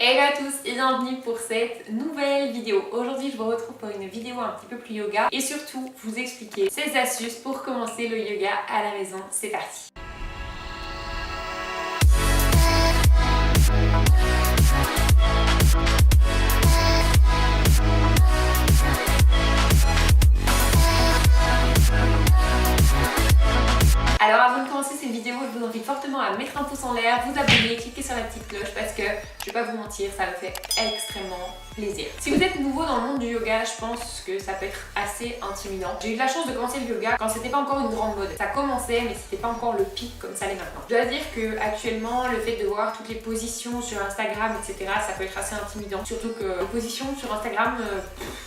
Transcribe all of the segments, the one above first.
Hello à tous et bienvenue pour cette nouvelle vidéo. Aujourd'hui je vous retrouve pour une vidéo un petit peu plus yoga et surtout vous expliquer 16 astuces pour commencer le yoga à la maison. C'est parti! Alors avant de commencer cette vidéo, je vous invite fortement à mettre un pouce en l'air, vous abonner, cliquer sur la petite cloche parce que je vais pas vous mentir, ça me fait extrêmement plaisir. Si vous êtes nouveau dans le monde du yoga, je pense que ça peut être assez intimidant. J'ai eu de la chance de commencer le yoga quand c'était pas encore une grande mode. Ça commençait mais c'était pas encore le pic comme ça l'est maintenant. Je dois dire que actuellement le fait de voir toutes les positions sur Instagram etc, ça peut être assez intimidant. Surtout que les positions sur Instagram,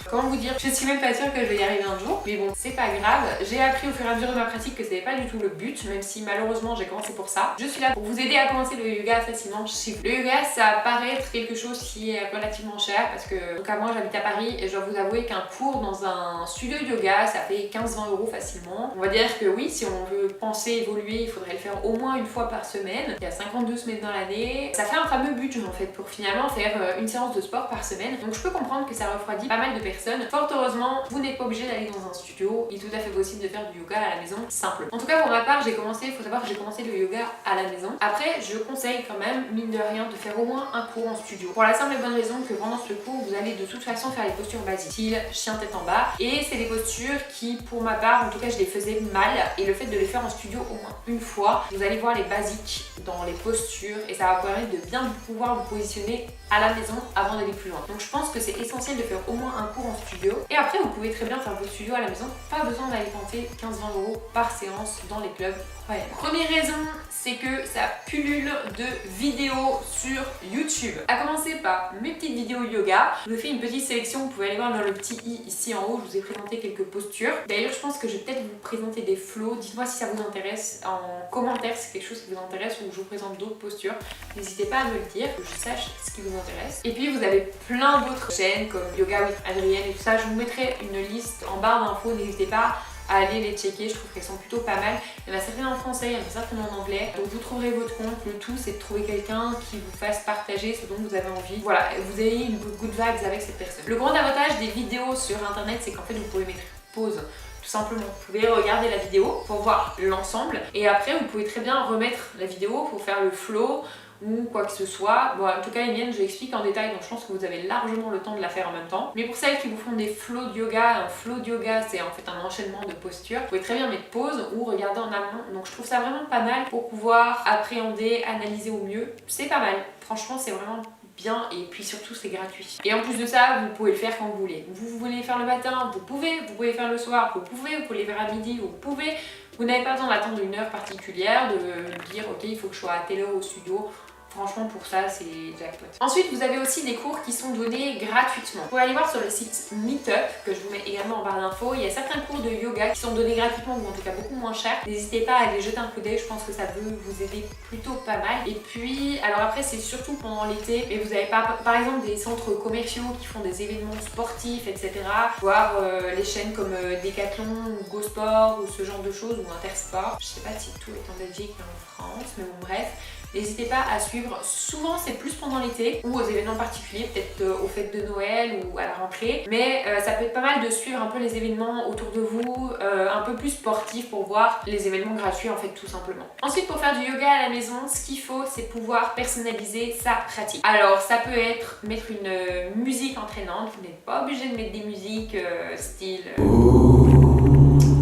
comment vous dire, je suis même pas sûre que je vais y arriver un jour. Mais bon, c'est pas grave. J'ai appris au fur et à mesure de ma pratique que c'était pas du tout le but, même si malheureusement j'ai commencé pour ça. Je suis là pour vous aider à commencer le yoga facilement chez vous. Le yoga, ça paraît être quelque chose qui est relativement cher parce que, en tout cas moi j'habite à Paris et je dois vous avouer qu'un cours dans un studio de yoga ça fait 15-20 € facilement. On va dire que oui, si on veut penser évoluer, il faudrait le faire au moins une fois par semaine. Il y a 52 semaines dans l'année. Ça fait un fameux budget en fait pour finalement faire une séance de sport par semaine. Donc je peux comprendre que ça refroidit pas mal de personnes. Fort heureusement, vous n'êtes pas obligé d'aller dans un studio. Il est tout à fait possible de faire du yoga à la maison simple. En tout cas pour ma part, il faut savoir que j'ai commencé le yoga à la maison. Après, je conseille quand même, mine de rien, de faire au moins un cours en studio. Pour la simple et bonne raison que pendant ce cours, vous allez de toute façon faire les postures basiques, style chien tête en bas. Et c'est des postures qui, pour ma part, en tout cas, je les faisais mal. Et le fait de les faire en studio au moins une fois, vous allez voir les basiques dans les postures et ça va vous permettre de bien pouvoir vous positionner à la maison avant d'aller plus loin. Donc je pense que c'est essentiel de faire au moins un cours en studio. Et après, vous pouvez très bien faire votre studio à la maison. Pas besoin d'aller tenter 15-20 € par séance dans les clubs. Ouais. Première raison, c'est que ça pullule de vidéos sur YouTube. À commencer par mes petites vidéos yoga. Je vous ai fait une petite sélection, vous pouvez aller voir dans le petit i ici en haut, je vous ai présenté quelques postures. D'ailleurs, je pense que je vais peut-être vous présenter des flows. Dites-moi si ça vous intéresse en commentaire, si c'est quelque chose qui vous intéresse ou que je vous présente d'autres postures. N'hésitez pas à me le dire, que je sache ce qui vous intéresse. Et puis vous avez plein d'autres chaînes comme Yoga with Adrienne et tout ça. Je vous mettrai une liste en barre d'infos, n'hésitez pas à aller les checker, je trouve qu'elles sont plutôt pas mal. Il y en a certaines en français, il y en a certaines en anglais. Donc vous trouverez votre compte, le tout c'est de trouver quelqu'un qui vous fasse partager ce dont vous avez envie. Voilà, vous avez une good vibes avec cette personne. Le grand avantage des vidéos sur internet, c'est qu'en fait vous pouvez mettre pause. Tout simplement, vous pouvez regarder la vidéo pour voir l'ensemble et après vous pouvez très bien remettre la vidéo pour faire le flow ou quoi que ce soit. Bon, en tout cas les miennes je l'explique en détail donc je pense que vous avez largement le temps de la faire en même temps. Mais pour celles qui vous font des flows de yoga, un flow de yoga c'est en fait un enchaînement de postures. Vous pouvez très bien mettre pause ou regarder en amont. Donc je trouve ça vraiment pas mal pour pouvoir appréhender, analyser au mieux. C'est pas mal, franchement c'est vraiment bien et puis surtout c'est gratuit. Et en plus de ça, vous pouvez le faire quand vous voulez. Vous voulez faire le matin, vous pouvez le faire le soir, vous pouvez le faire à midi, vous pouvez. Vous n'avez pas besoin d'attendre une heure particulière, de dire ok il faut que je sois à telle heure au studio. Franchement pour ça c'est jackpot. Ensuite vous avez aussi des cours qui sont donnés gratuitement. Vous pouvez aller voir sur le site Meetup que je vous mets également en barre d'infos. Il y a certains cours de yoga qui sont donnés gratuitement ou en tout cas beaucoup moins cher. N'hésitez pas à aller jeter un coup d'œil, je pense que ça peut vous aider plutôt pas mal. Et puis alors après c'est surtout pendant l'été, mais vous n'avez pas par exemple des centres commerciaux qui font des événements sportifs etc. Voir les chaînes comme Decathlon ou Go Sport ou ce genre de choses ou Intersport. Je sais pas si tout est en Belgique et en France mais bon bref. N'hésitez pas à suivre, souvent c'est plus pendant l'été ou aux événements particuliers, peut-être aux fêtes de Noël ou à la rentrée. Mais ça peut être pas mal de suivre un peu les événements autour de vous, un peu plus sportifs pour voir les événements gratuits en fait tout simplement. Ensuite pour faire du yoga à la maison, ce qu'il faut c'est pouvoir personnaliser sa pratique. Alors ça peut être mettre une musique entraînante, vous n'êtes pas obligé de mettre des musiques style...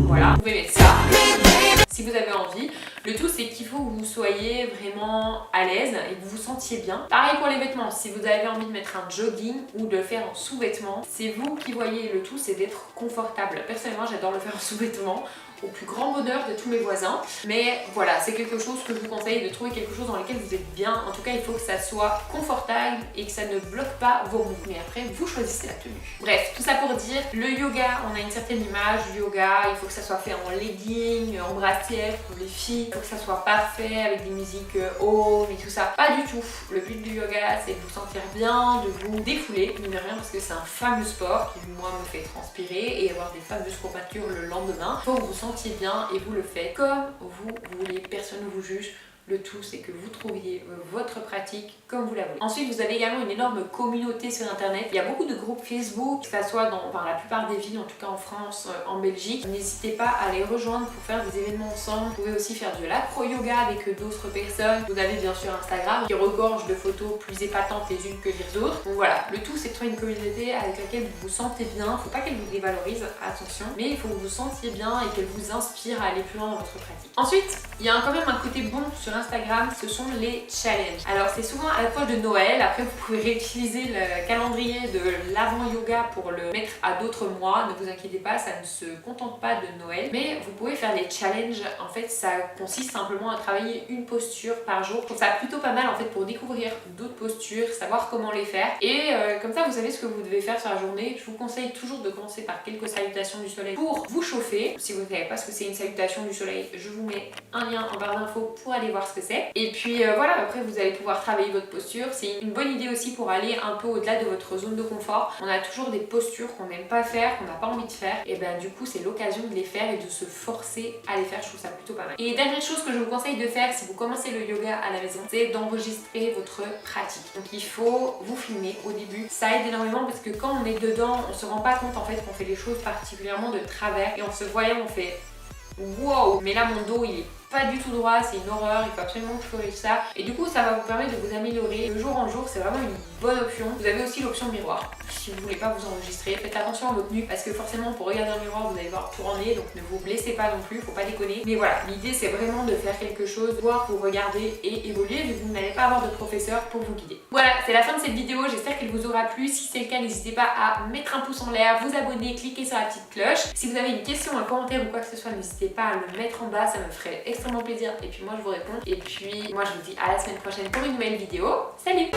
Voilà, vous pouvez mettre ça si vous avez envie. Le tout c'est qu'il faut que vous soyez vraiment à l'aise et que vous vous sentiez bien. Pareil pour les vêtements, si vous avez envie de mettre un jogging ou de le faire en sous-vêtements, c'est vous qui voyez. Le tout c'est d'être confortable. Personnellement j'adore le faire en sous-vêtements, au plus grand bonheur de tous mes voisins. Mais voilà, c'est quelque chose que je vous conseille, de trouver quelque chose dans lequel vous êtes bien. En tout cas, il faut que ça soit confortable et que ça ne bloque pas vos mouvements. Mais après, vous choisissez la tenue. Bref, tout ça pour dire, le yoga, on a une certaine image du yoga. Il faut que ça soit fait en legging, en brassière pour les filles. Il faut que ça soit parfait avec des musiques home et tout ça. Pas du tout. Le but du yoga, c'est de vous sentir bien, de vous défouler, mine de rien, parce que c'est un fameux sport qui, moi, me fait transpirer et avoir des fameuses courbatures le lendemain. Il faut que vous sentiez bien et vous le faites comme vous voulez, personne ne vous juge. Le tout, c'est que vous trouviez votre pratique comme vous la voulez. Ensuite, vous avez également une énorme communauté sur internet. Il y a beaucoup de groupes Facebook, que ça soit dans la plupart des villes, en tout cas en France, en Belgique. N'hésitez pas à les rejoindre pour faire des événements ensemble. Vous pouvez aussi faire de l'acro-yoga avec d'autres personnes. Vous avez bien sûr Instagram qui regorge de photos plus épatantes les unes que les autres. Donc voilà, le tout c'est de trouver une communauté avec laquelle vous vous sentez bien. Faut pas qu'elle vous dévalorise, attention, mais il faut que vous vous sentiez bien et qu'elle vous inspire à aller plus loin dans votre pratique. Ensuite, il y a quand même un côté bon sur Instagram, ce sont les challenges. Alors c'est souvent à l'approche de Noël, après vous pouvez réutiliser le calendrier de l'avant-yoga pour le mettre à d'autres mois, ne vous inquiétez pas, ça ne se contente pas de Noël, mais vous pouvez faire des challenges. En fait ça consiste simplement à travailler une posture par jour. Je trouve ça plutôt pas mal en fait pour découvrir d'autres postures, savoir comment les faire, et comme ça vous savez ce que vous devez faire sur la journée. Je vous conseille toujours de commencer par quelques salutations du soleil pour vous chauffer. Si vous ne savez pas ce que c'est une salutation du soleil, je vous mets un lien en barre d'infos pour aller voir ce que c'est. Et puis voilà, après vous allez pouvoir travailler votre posture. C'est une bonne idée aussi pour aller un peu au-delà de votre zone de confort. On a toujours des postures qu'on n'aime pas faire, qu'on n'a pas envie de faire, et ben du coup c'est l'occasion de les faire et de se forcer à les faire. Je trouve ça plutôt pas mal. Et dernière chose que je vous conseille de faire si vous commencez le yoga à la maison, c'est d'enregistrer votre pratique. Donc il faut vous filmer au début. Ça aide énormément parce que quand on est dedans, on se rend pas compte en fait qu'on fait les choses particulièrement de travers, et en se voyant on fait wow, mais là mon dos il est pas du tout droit, c'est une horreur, il faut absolument que je corrige ça. Et du coup ça va vous permettre de vous améliorer de jour en jour, c'est vraiment une bonne option. Vous avez aussi l'option miroir. Si vous voulez pas vous enregistrer, faites attention à votre nuque parce que forcément pour regarder un miroir vous allez voir tout en nez, donc ne vous blessez pas non plus, faut pas déconner. Mais voilà, l'idée c'est vraiment de faire quelque chose, voir vous regarder et évoluer, mais vous n'allez pas avoir de professeur pour vous guider. Voilà, c'est la fin de cette vidéo, j'espère qu'elle vous aura plu. Si c'est le cas, n'hésitez pas à mettre un pouce en l'air, vous abonner, cliquer sur la petite cloche. Si vous avez une question, un commentaire ou quoi que ce soit, n'hésitez pas à le mettre en bas, ça me ferait extrêmement plaisir. Et puis moi je vous réponds. Et puis moi je vous dis à la semaine prochaine pour une nouvelle vidéo. Salut!